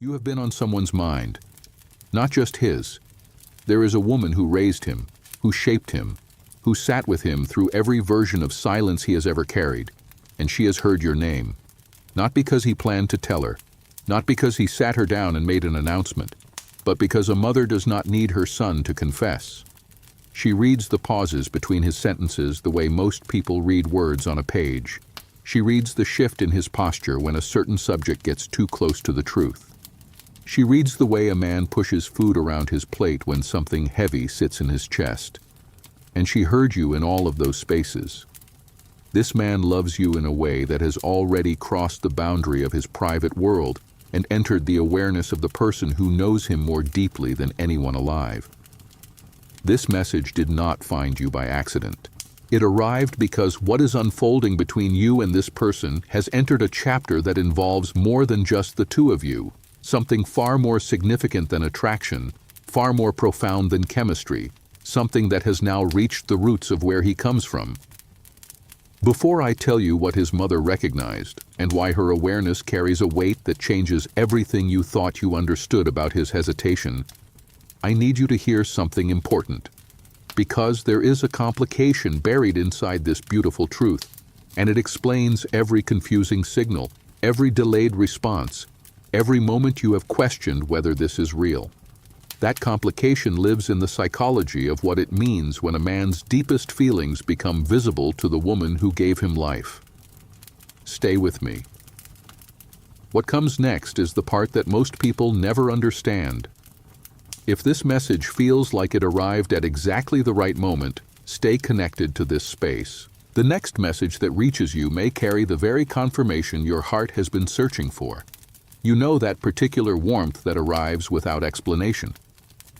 You have been on someone's mind, not just his. There is a woman who raised him, who shaped him, who sat with him through every version of silence he has ever carried, and she has heard your name. Not because he planned to tell her, not because he sat her down and made an announcement, but because a mother does not need her son to confess. She reads the pauses between his sentences the way most people read words on a page. She reads the shift in his posture when a certain subject gets too close to the truth. She reads the way a man pushes food around his plate when something heavy sits in his chest. And she heard you in all of those spaces. This man loves you in a way that has already crossed the boundary of his private world and entered the awareness of the person who knows him more deeply than anyone alive. This message did not find you by accident. It arrived because what is unfolding between you and this person has entered a chapter that involves more than just the two of you, something far more significant than attraction, far more profound than chemistry, something that has now reached the roots of where he comes from. Before I tell you what his mother recognized and why her awareness carries a weight that changes everything you thought you understood about his hesitation, I need you to hear something important. Because there is a complication buried inside this beautiful truth, and it explains every confusing signal, every delayed response, every moment you have questioned whether this is real. That complication lives in the psychology of what it means when a man's deepest feelings become visible to the woman who gave him life. Stay with me. What comes next is the part that most people never understand. If this message feels like it arrived at exactly the right moment, stay connected to this space. The next message that reaches you may carry the very confirmation your heart has been searching for. You know that particular warmth that arrives without explanation.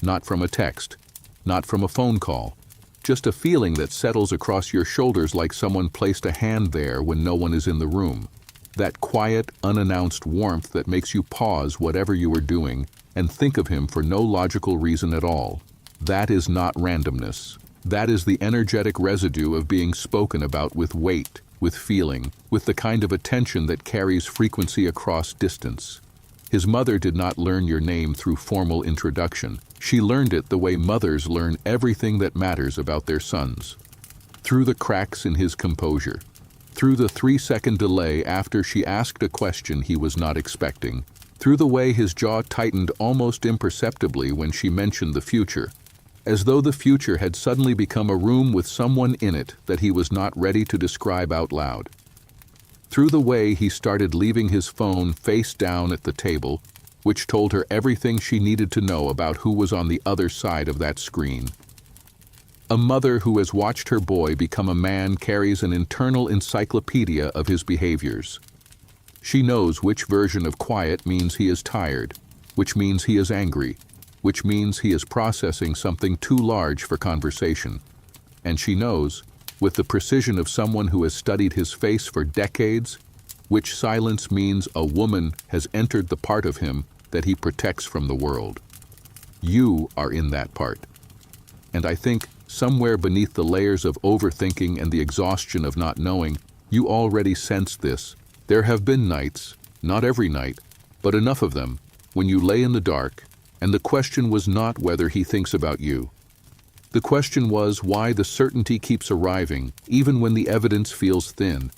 Not from a text, not from a phone call, just a feeling that settles across your shoulders like someone placed a hand there when no one is in the room. That quiet, unannounced warmth that makes you pause whatever you are doing and think of him for no logical reason at all. That is not randomness. That is the energetic residue of being spoken about with weight, with feeling, with the kind of attention that carries frequency across distance. His mother did not learn your name through formal introduction. She learned it the way mothers learn everything that matters about their sons. Through the cracks in his composure. Through the 3-second delay after she asked a question he was not expecting. Through the way his jaw tightened almost imperceptibly when she mentioned the future, as though the future had suddenly become a room with someone in it that he was not ready to describe out loud. Through the way he started leaving his phone face down at the table, which told her everything she needed to know about who was on the other side of that screen. A mother who has watched her boy become a man carries an internal encyclopedia of his behaviors. She knows which version of quiet means he is tired, which means he is angry, which means he is processing something too large for conversation. And she knows, with the precision of someone who has studied his face for decades, which silence means a woman has entered the part of him that he protects from the world. You are in that part. And I think, somewhere beneath the layers of overthinking and the exhaustion of not knowing, you already sense this. There have been nights, not every night, but enough of them, when you lay in the dark, and the question was not whether he thinks about you. The question was why the certainty keeps arriving, even when the evidence feels thin.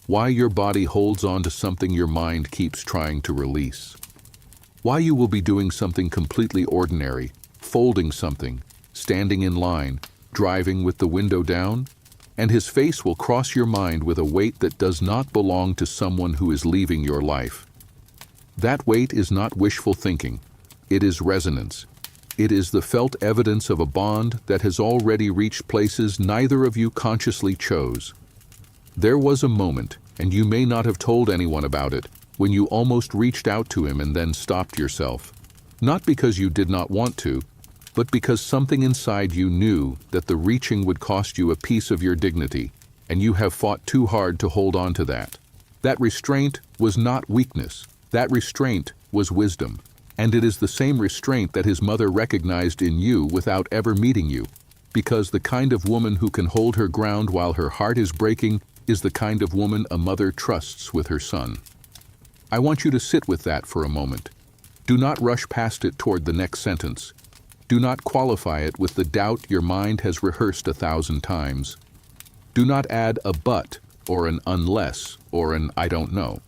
Why your body holds on to something your mind keeps trying to release. Why you will be doing something completely ordinary, folding something, standing in line, driving with the window down, and his face will cross your mind with a weight that does not belong to someone who is leaving your life. That weight is not wishful thinking. It is resonance. It is the felt evidence of a bond that has already reached places neither of you consciously chose. There was a moment, and you may not have told anyone about it, when you almost reached out to him and then stopped yourself. Not because you did not want to, but because something inside you knew that the reaching would cost you a piece of your dignity, and you have fought too hard to hold on to that. That restraint was not weakness. That restraint was wisdom. And it is the same restraint that his mother recognized in you without ever meeting you. Because the kind of woman who can hold her ground while her heart is breaking is the kind of woman a mother trusts with her son. I want you to sit with that for a moment. Do not rush past it toward the next sentence. Do not qualify it with the doubt your mind has rehearsed 1,000 times. Do not add a but or an unless or an I don't know.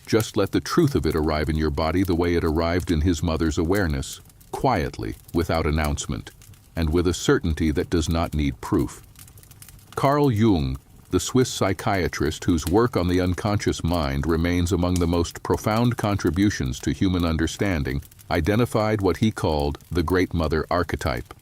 Just let the truth of it arrive in your body the way it arrived in his mother's awareness, quietly, without announcement, and with a certainty that does not need proof. Carl Jung, the Swiss psychiatrist whose work on the unconscious mind remains among the most profound contributions to human understanding, identified what he called the Great Mother archetype.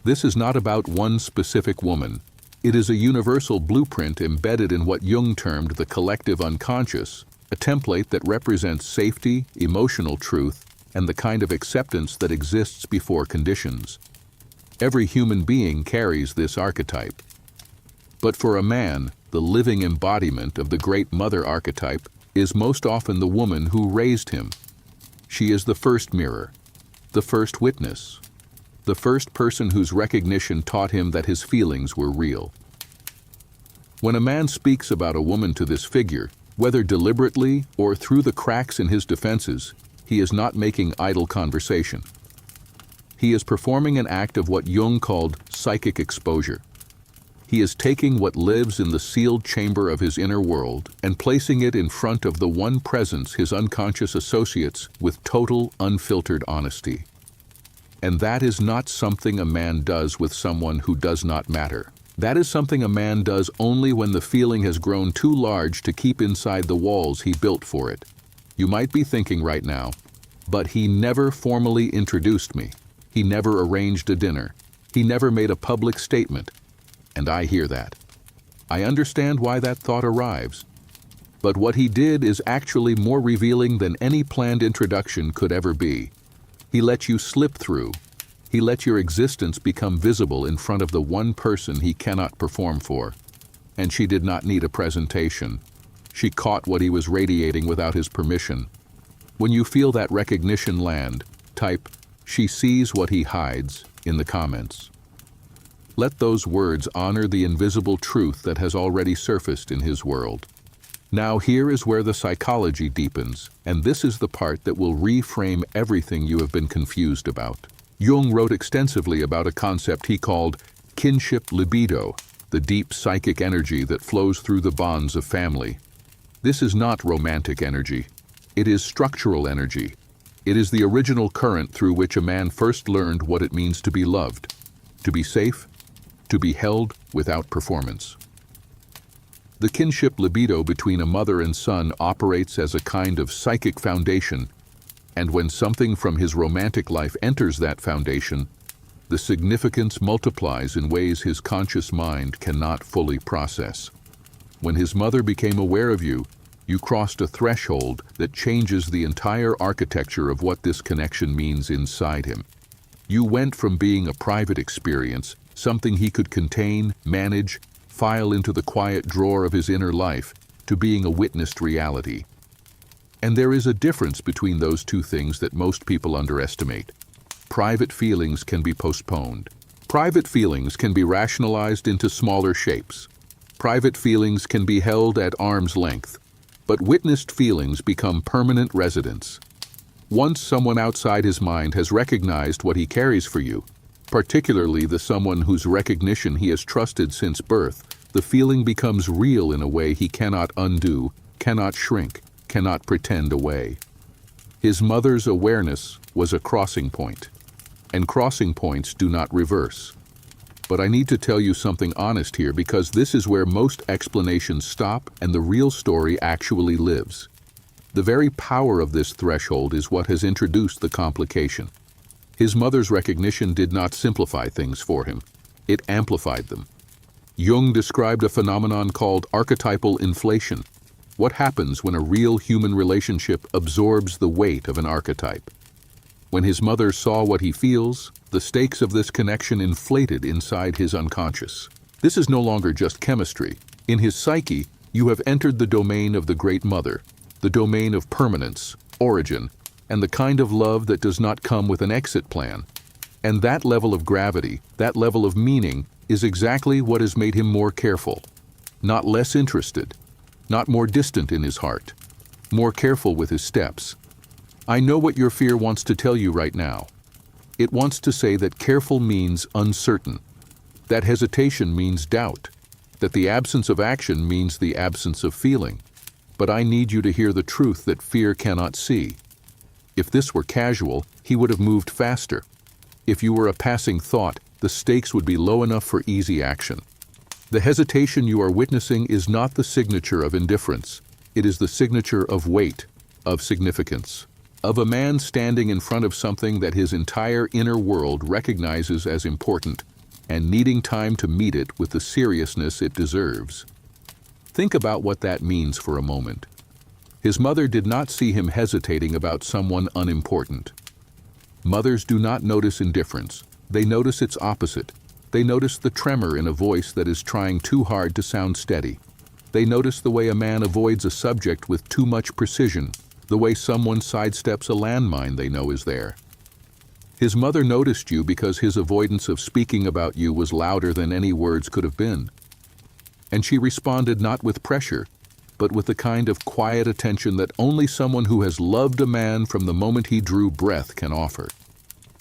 This is not about one specific woman. It is a universal blueprint embedded in what Jung termed the collective unconscious, a template that represents safety, emotional truth, and the kind of acceptance that exists before conditions. Every human being carries this archetype. But for a man, the living embodiment of the Great Mother archetype is most often the woman who raised him. She is the first mirror, the first witness, the first person whose recognition taught him that his feelings were real. When a man speaks about a woman to this figure, whether deliberately or through the cracks in his defenses, he is not making idle conversation. He is performing an act of what Jung called psychic exposure. He is taking what lives in the sealed chamber of his inner world and placing it in front of the one presence his unconscious associates with total, unfiltered honesty. And that is not something a man does with someone who does not matter. That is something a man does only when the feeling has grown too large to keep inside the walls he built for it. You might be thinking right now, but he never formally introduced me. He never arranged a dinner. He never made a public statement. And I hear that. I understand why that thought arrives. But what he did is actually more revealing than any planned introduction could ever be. He let you slip through. He let your existence become visible in front of the one person he cannot perform for. And she did not need a presentation. She caught what he was radiating without his permission. When you feel that recognition land, type, "She sees what he hides," in the comments. Let those words honor the invisible truth that has already surfaced in his world. Now here is where the psychology deepens, and this is the part that will reframe everything you have been confused about. Jung wrote extensively about a concept he called kinship libido, the deep psychic energy that flows through the bonds of family. This is not romantic energy. It is structural energy. It is the original current through which a man first learned what it means to be loved, to be safe, to be held without performance. The kinship libido between a mother and son operates as a kind of psychic foundation, and when something from his romantic life enters that foundation, the significance multiplies in ways his conscious mind cannot fully process. When his mother became aware of you, you crossed a threshold that changes the entire architecture of what this connection means inside him. You went from being a private experience, something he could contain, manage, file into the quiet drawer of his inner life, to being a witnessed reality. And there is a difference between those two things that most people underestimate. Private feelings can be postponed. Private feelings can be rationalized into smaller shapes. Private feelings can be held at arm's length. But witnessed feelings become permanent residents. Once someone outside his mind has recognized what he carries for you, particularly the someone whose recognition he has trusted since birth, the feeling becomes real in a way he cannot undo, cannot shrink, cannot pretend away. His mother's awareness was a crossing point, and crossing points do not reverse. But I need to tell you something honest here, because this is where most explanations stop and the real story actually lives. The very power of this threshold is what has introduced the complication. His mother's recognition did not simplify things for him. It amplified them. Jung described a phenomenon called archetypal inflation. What happens when a real human relationship absorbs the weight of an archetype? When his mother saw what he feels, the stakes of this connection inflated inside his unconscious. This is no longer just chemistry. In his psyche, you have entered the domain of the Great Mother, the domain of permanence, origin, and the kind of love that does not come with an exit plan. And that level of gravity, that level of meaning, is exactly what has made him more careful. Not less interested, not more distant in his heart, more careful with his steps. I know what your fear wants to tell you right now. It wants to say that careful means uncertain, that hesitation means doubt, that the absence of action means the absence of feeling. But I need you to hear the truth that fear cannot see. If this were casual, he would have moved faster. If you were a passing thought, the stakes would be low enough for easy action. The hesitation you are witnessing is not the signature of indifference. It is the signature of weight, of significance, of a man standing in front of something that his entire inner world recognizes as important and needing time to meet it with the seriousness it deserves. Think about what that means for a moment. His mother did not see him hesitating about someone unimportant. Mothers do not notice indifference. They notice its opposite. They notice the tremor in a voice that is trying too hard to sound steady. They notice the way a man avoids a subject with too much precision, the way someone sidesteps a landmine they know is there. His mother noticed you because his avoidance of speaking about you was louder than any words could have been. And she responded not with pressure, but with the kind of quiet attention that only someone who has loved a man from the moment he drew breath can offer.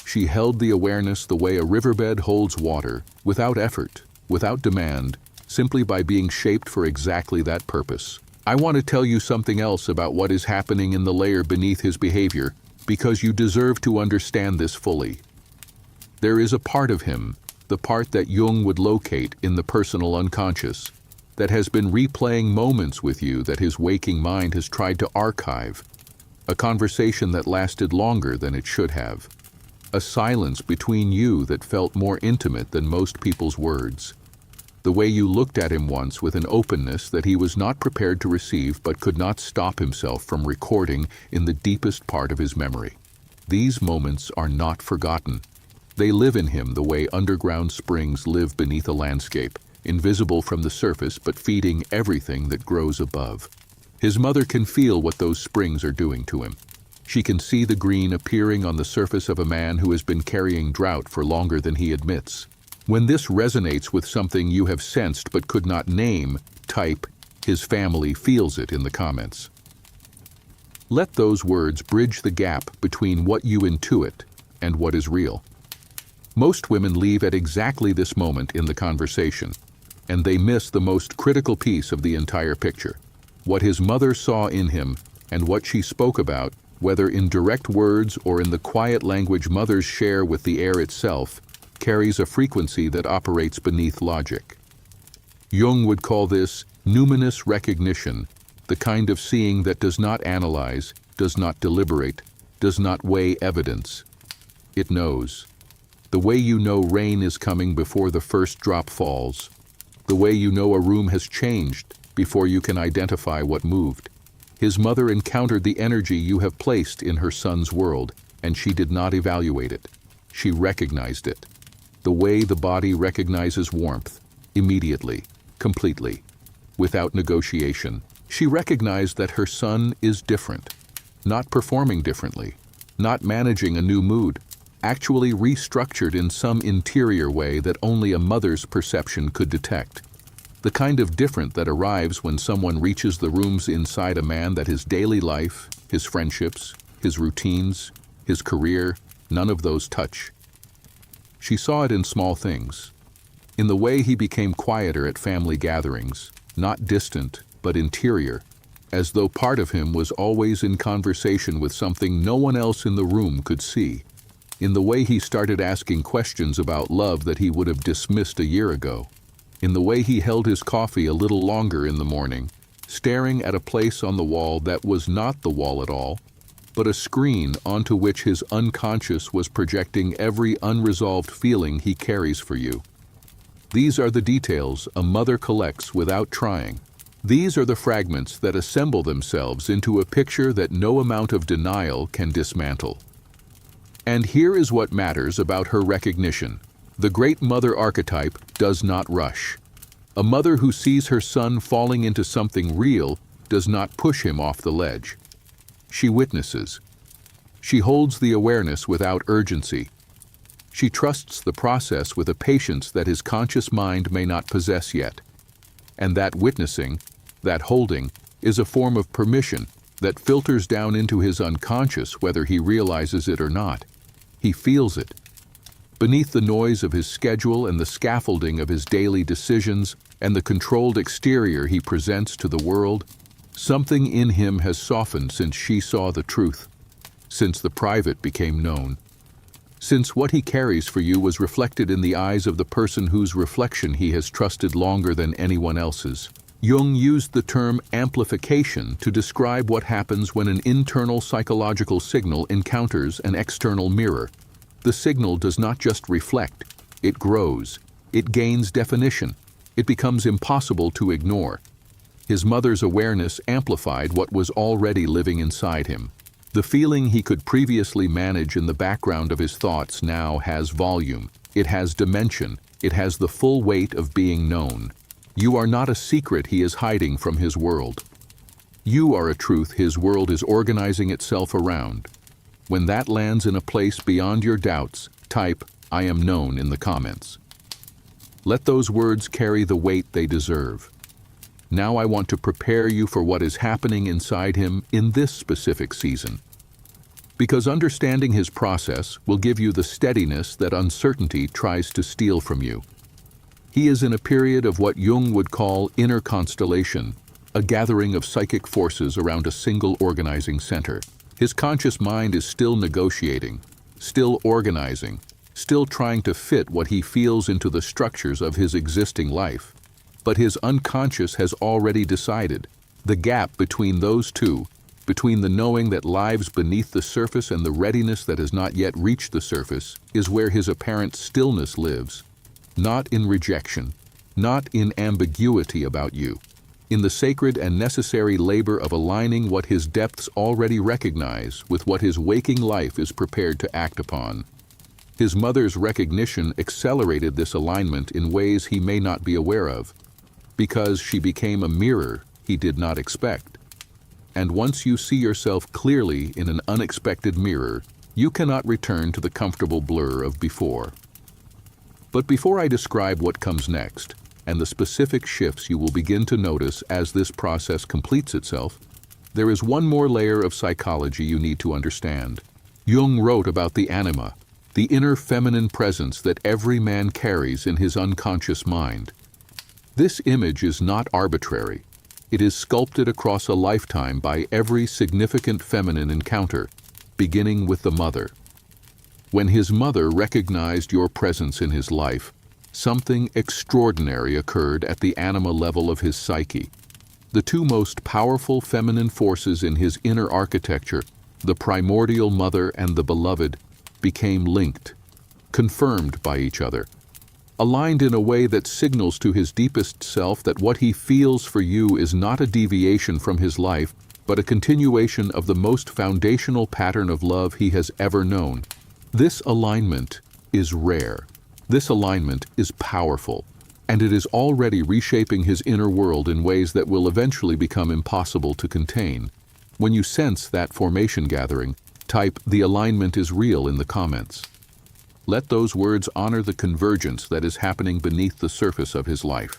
She held the awareness the way a riverbed holds water, without effort, without demand, simply by being shaped for exactly that purpose. I want to tell you something else about what is happening in the layer beneath his behavior, because you deserve to understand this fully. There is a part of him, the part that Jung would locate in the personal unconscious, that has been replaying moments with you that his waking mind has tried to archive, a conversation that lasted longer than it should have, a silence between you that felt more intimate than most people's words, the way you looked at him once with an openness that he was not prepared to receive but could not stop himself from recording in the deepest part of his memory. These moments are not forgotten. They live in him the way underground springs live beneath a landscape, invisible from the surface but feeding everything that grows above. His mother can feel what those springs are doing to him. She can see the green appearing on the surface of a man who has been carrying drought for longer than he admits. When this resonates with something you have sensed but could not name, type, his family feels it in the comments. Let those words bridge the gap between what you intuit and what is real. Most women leave at exactly this moment in the conversation, and they miss the most critical piece of the entire picture. What his mother saw in him and what she spoke about, whether in direct words or in the quiet language mothers share with the air itself, carries a frequency that operates beneath logic. Jung would call this numinous recognition, the kind of seeing that does not analyze, does not deliberate, does not weigh evidence. It knows. The way you know rain is coming before the first drop falls. The way you know a room has changed before you can identify what moved. His mother encountered the energy you have placed in her son's world, and she did not evaluate it. She recognized it. The way the body recognizes warmth, immediately, completely, without negotiation. She recognized that her son is different, not performing differently, not managing a new mood, actually restructured in some interior way that only a mother's perception could detect. The kind of different that arrives when someone reaches the rooms inside a man that his daily life, his friendships, his routines, his career, none of those touch. She saw it in small things, in the way he became quieter at family gatherings, not distant, but interior, as though part of him was always in conversation with something no one else in the room could see, in the way he started asking questions about love that he would have dismissed a year ago, in the way he held his coffee a little longer in the morning, staring at a place on the wall that was not the wall at all, but a screen onto which his unconscious was projecting every unresolved feeling he carries for you. These are the details a mother collects without trying. These are the fragments that assemble themselves into a picture that no amount of denial can dismantle. And here is what matters about her recognition. The great mother archetype does not rush. A mother who sees her son falling into something real does not push him off the ledge. She witnesses. She holds the awareness without urgency. She trusts the process with a patience that his conscious mind may not possess yet. And that witnessing, that holding, is a form of permission, that filters down into his unconscious whether he realizes it or not. He feels it. Beneath the noise of his schedule and the scaffolding of his daily decisions and the controlled exterior he presents to the world, something in him has softened since she saw the truth, since the private became known, since what he carries for you was reflected in the eyes of the person whose reflection he has trusted longer than anyone else's. Jung used the term amplification to describe what happens when an internal psychological signal encounters an external mirror. The signal does not just reflect, it grows, it gains definition, it becomes impossible to ignore. His mother's awareness amplified what was already living inside him. The feeling he could previously manage in the background of his thoughts now has volume, it has dimension, it has the full weight of being known. You are not a secret he is hiding from his world. You are a truth his world is organizing itself around. When that lands in a place beyond your doubts, type, "I am known" in the comments. Let those words carry the weight they deserve. Now I want to prepare you for what is happening inside him in this specific season. Because understanding his process will give you the steadiness that uncertainty tries to steal from you. He is in a period of what Jung would call inner constellation, a gathering of psychic forces around a single organizing center. His conscious mind is still negotiating, still organizing, still trying to fit what he feels into the structures of his existing life. But his unconscious has already decided. The gap between those two, between the knowing that lives beneath the surface and the readiness that has not yet reached the surface, is where his apparent stillness lives. Not in rejection, not in ambiguity about you, in the sacred and necessary labor of aligning what his depths already recognize with what his waking life is prepared to act upon. His mother's recognition accelerated this alignment in ways he may not be aware of, because she became a mirror he did not expect. And once you see yourself clearly in an unexpected mirror, you cannot return to the comfortable blur of before. But before I describe what comes next, and the specific shifts you will begin to notice as this process completes itself, there is one more layer of psychology you need to understand. Jung wrote about the anima, the inner feminine presence that every man carries in his unconscious mind. This image is not arbitrary. It is sculpted across a lifetime by every significant feminine encounter, beginning with the mother. When his mother recognized your presence in his life, something extraordinary occurred at the anima level of his psyche. The two most powerful feminine forces in his inner architecture, the primordial mother and the beloved, became linked, confirmed by each other, aligned in a way that signals to his deepest self that what he feels for you is not a deviation from his life, but a continuation of the most foundational pattern of love he has ever known. This alignment is rare. This alignment is powerful, and it is already reshaping his inner world in ways that will eventually become impossible to contain. When you sense that formation gathering, type "The alignment is real" in the comments. Let those words honor the convergence that is happening beneath the surface of his life.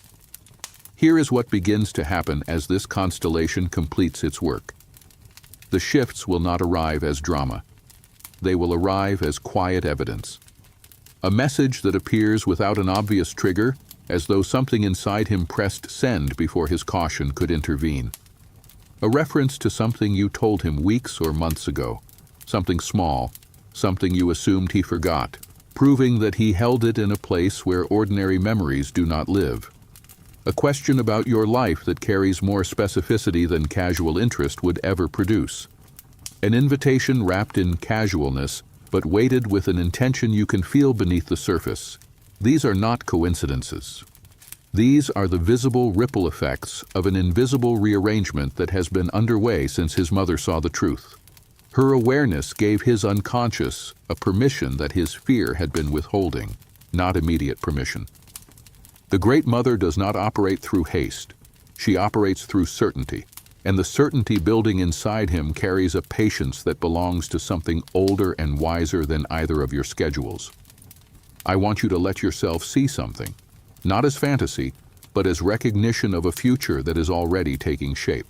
Here is what begins to happen as this constellation completes its work. The shifts will not arrive as drama. They will arrive as quiet evidence. A message that appears without an obvious trigger, as though something inside him pressed send before his caution could intervene. A reference to something you told him weeks or months ago, something small, something you assumed he forgot, proving that he held it in a place where ordinary memories do not live. A question about your life that carries more specificity than casual interest would ever produce. An invitation wrapped in casualness, but weighted with an intention you can feel beneath the surface. These are not coincidences. These are the visible ripple effects of an invisible rearrangement that has been underway since his mother saw the truth. Her awareness gave his unconscious a permission that his fear had been withholding, not immediate permission. The Great Mother does not operate through haste. She operates through certainty, and the certainty building inside him carries a patience that belongs to something older and wiser than either of your schedules. I want you to let yourself see something, not as fantasy, but as recognition of a future that is already taking shape.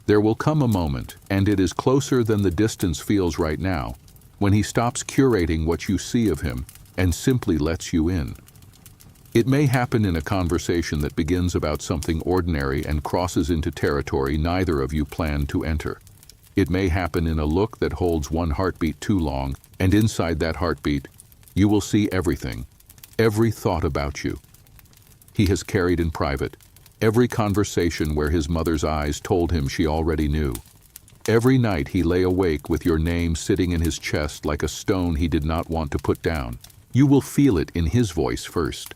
There will come a moment, and it is closer than the distance feels right now, when he stops curating what you see of him and simply lets you in. It may happen in a conversation that begins about something ordinary and crosses into territory neither of you planned to enter. It may happen in a look that holds one heartbeat too long, and inside that heartbeat, you will see everything, every thought about you. He has carried in private, every conversation where his mother's eyes told him she already knew. Every night he lay awake with your name sitting in his chest like a stone he did not want to put down. You will feel it in his voice first.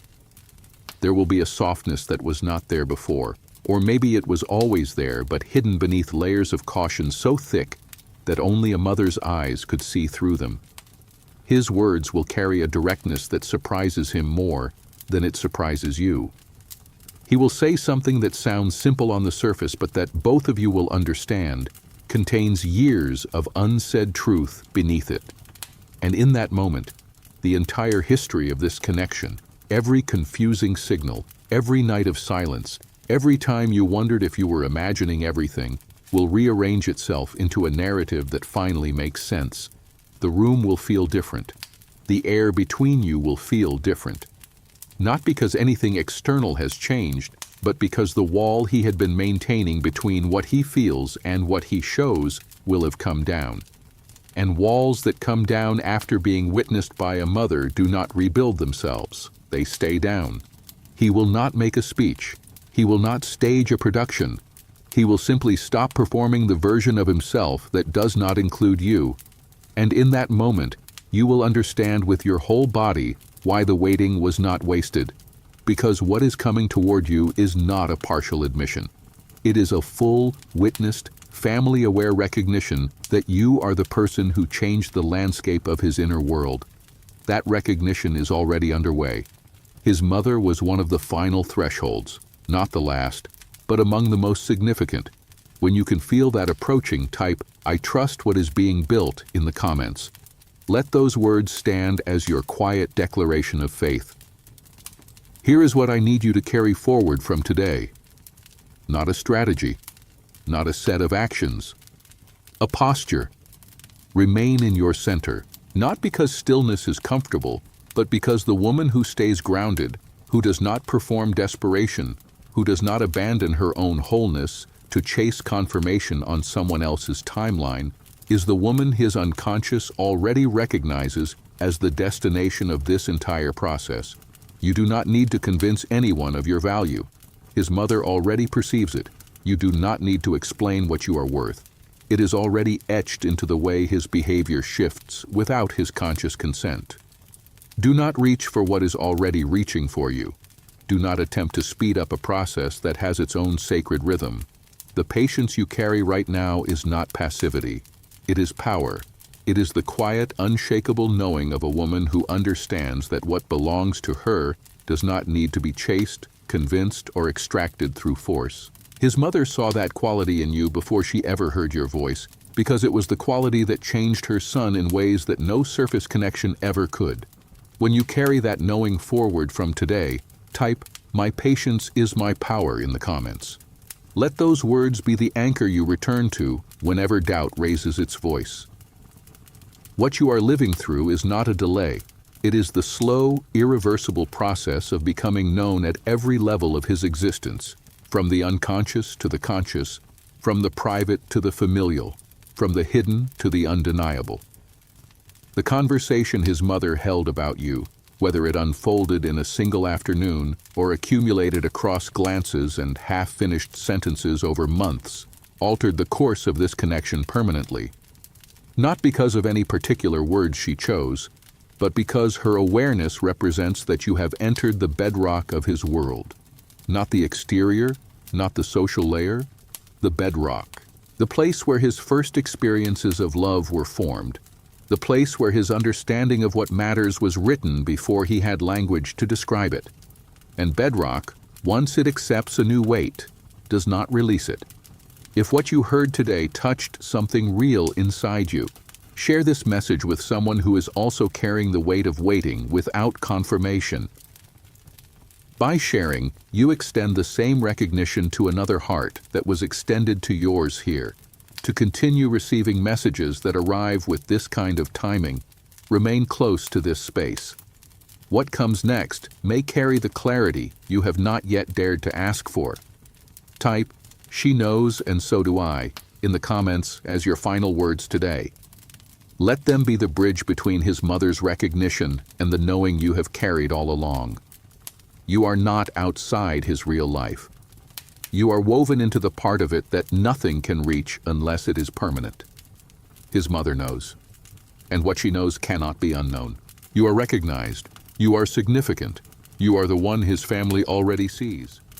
There will be a softness that was not there before, or maybe it was always there but hidden beneath layers of caution so thick that only a mother's eyes could see through them. His words will carry a directness that surprises him more than it surprises you. He will say something that sounds simple on the surface but that both of you will understand contains years of unsaid truth beneath it. And in that moment, the entire history of this connection, every confusing signal, every night of silence, every time you wondered if you were imagining everything, will rearrange itself into a narrative that finally makes sense. The room will feel different. The air between you will feel different. Not because anything external has changed, but because the wall he had been maintaining between what he feels and what he shows will have come down. And walls that come down after being witnessed by a mother do not rebuild themselves. They stay down. He will not make a speech. He will not stage a production. He will simply stop performing the version of himself that does not include you. And in that moment, you will understand with your whole body why the waiting was not wasted. Because what is coming toward you is not a partial admission. It is a full, witnessed, family-aware recognition that you are the person who changed the landscape of his inner world. That recognition is already underway. His mother was one of the final thresholds, not the last, but among the most significant. When you can feel that approaching, type, "I trust what is being built" in the comments. Let those words stand as your quiet declaration of faith. Here is what I need you to carry forward from today. Not a strategy, not a set of actions, a posture. Remain in your center, not because stillness is comfortable, but because the woman who stays grounded, who does not perform desperation, who does not abandon her own wholeness to chase confirmation on someone else's timeline, is the woman his unconscious already recognizes as the destination of this entire process. You do not need to convince anyone of your value. His mother already perceives it. You do not need to explain what you are worth. It is already etched into the way his behavior shifts without his conscious consent. Do not reach for what is already reaching for you. Do not attempt to speed up a process that has its own sacred rhythm. The patience you carry right now is not passivity. It is power. It is the quiet, unshakable knowing of a woman who understands that what belongs to her does not need to be chased, convinced, or extracted through force. His mother saw that quality in you before she ever heard your voice, because it was the quality that changed her son in ways that no surface connection ever could. When you carry that knowing forward from today, type, "My patience is my power" in the comments. Let those words be the anchor you return to whenever doubt raises its voice. What you are living through is not a delay. It is the slow, irreversible process of becoming known at every level of his existence, from the unconscious to the conscious, from the private to the familial, from the hidden to the undeniable. The conversation his mother held about you, whether it unfolded in a single afternoon or accumulated across glances and half-finished sentences over months, altered the course of this connection permanently. Not because of any particular words she chose, but because her awareness represents that you have entered the bedrock of his world. Not the exterior, not the social layer, the bedrock. The place where his first experiences of love were formed. The place where his understanding of what matters was written before he had language to describe it. And bedrock, once it accepts a new weight, does not release it. If what you heard today touched something real inside you, share this message with someone who is also carrying the weight of waiting without confirmation. By sharing, you extend the same recognition to another heart that was extended to yours here. To continue receiving messages that arrive with this kind of timing, remain close to this space. What comes next may carry the clarity you have not yet dared to ask for. Type, "She knows and so do I," in the comments as your final words today. Let them be the bridge between his mother's recognition and the knowing you have carried all along. You are not outside his real life. You are woven into the part of it that nothing can reach unless it is permanent. His mother knows, and what she knows cannot be unknown. You are recognized. You are significant. You are the one his family already sees.